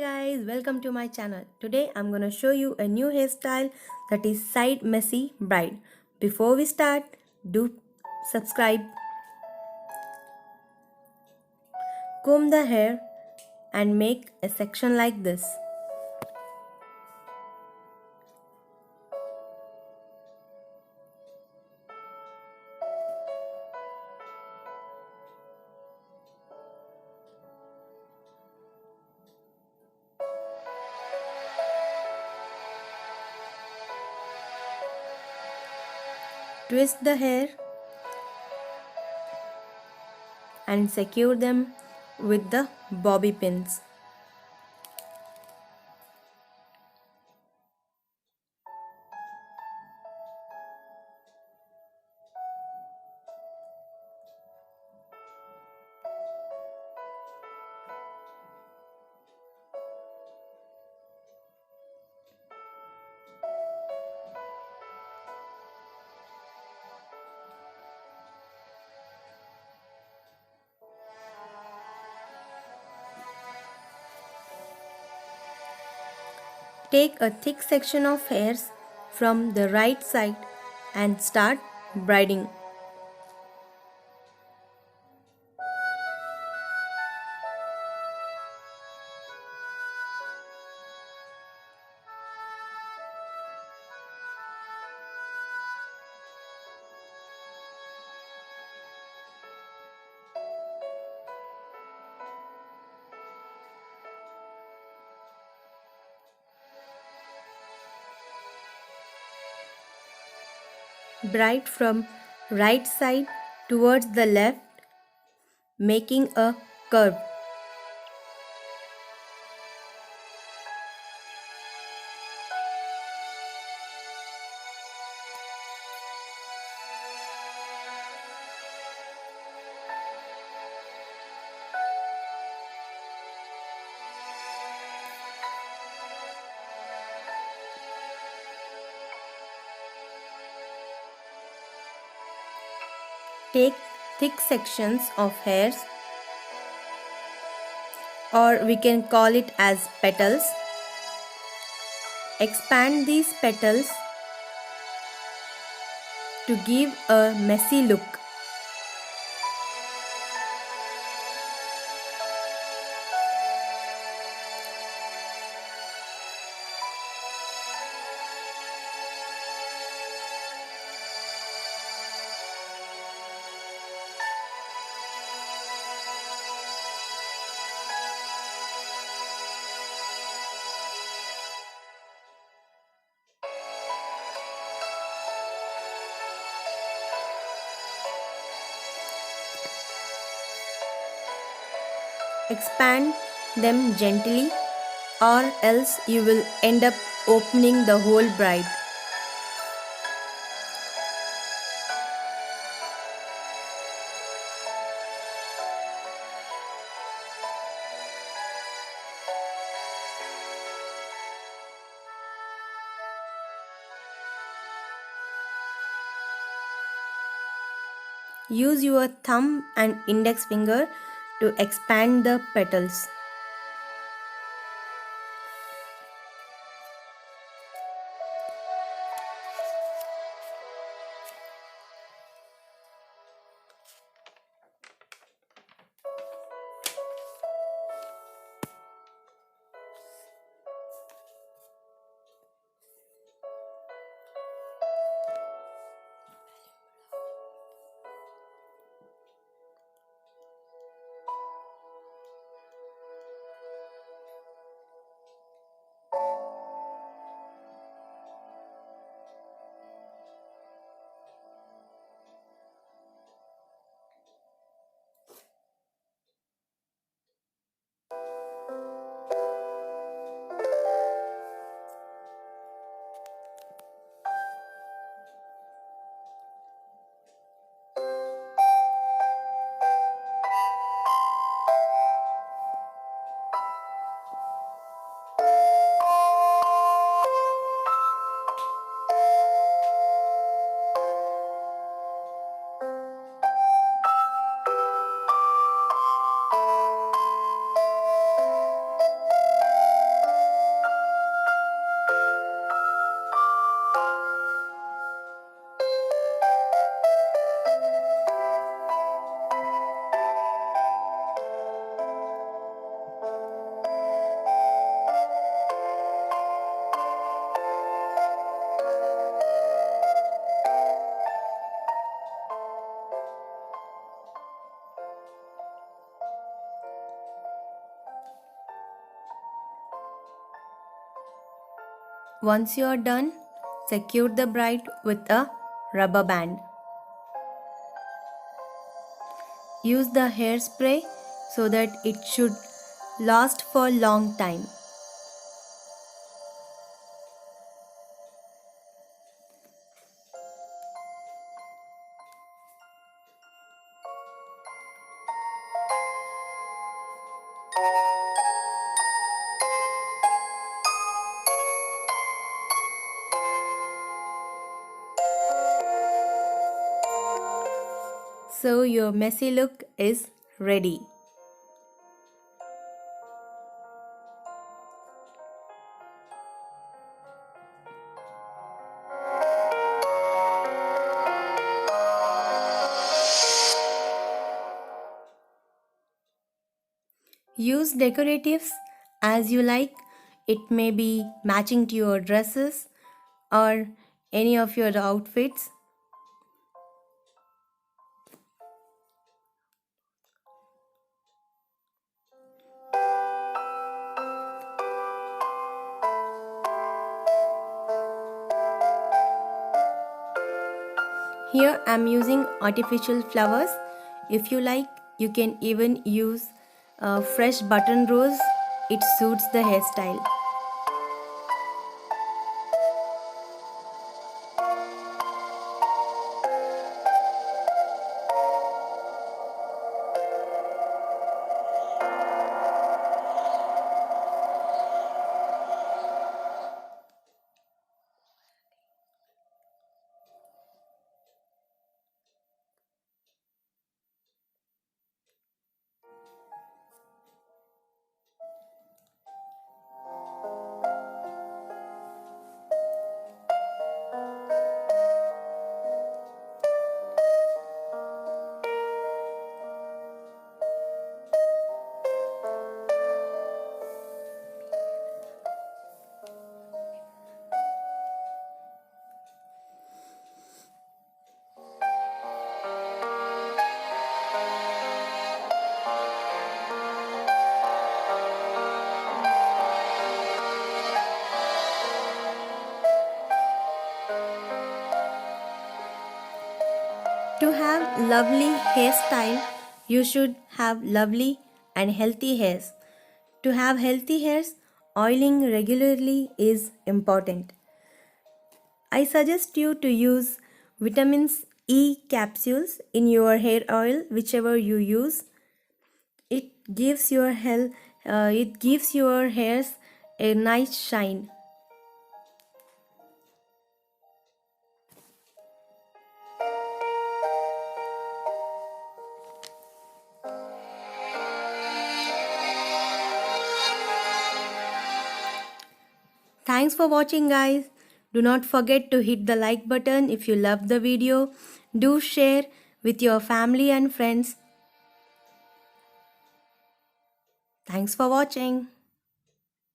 guys, welcome to my channel. Today I'm gonna show you a new hairstyle that is side messy braid. Before we start, do subscribe, comb the hair and make a section like this. Twist the hair and secure them with the bobby pins. Take a thick section of hairs from the right side and start braiding. Braid from right side towards the left, making a curve. Take thick sections of hairs, or we can call it as petals. Expand these petals to give a messy look. Expand them gently, or else you will end up opening the whole braid. Use your thumb and index finger to expand the petals. Once you are done, secure the braid with a rubber band. Use the hairspray so that it should last for a long time. So your messy look is ready. Use decoratives as you like. It may be matching to your dresses or any of your outfits. Here I am using artificial flowers. If you like, you can even use fresh button rose. It suits the hairstyle. To have lovely hairstyle, you should have lovely and healthy hairs. To have healthy hairs, oiling regularly is important. I suggest you to use vitamins E capsules in your hair oil, whichever you use. It gives your it gives your hairs a nice shine. Thanks for watching, guys. Do not forget to hit the like button if you love the video. Do share with your family and friends. Thanks for watching.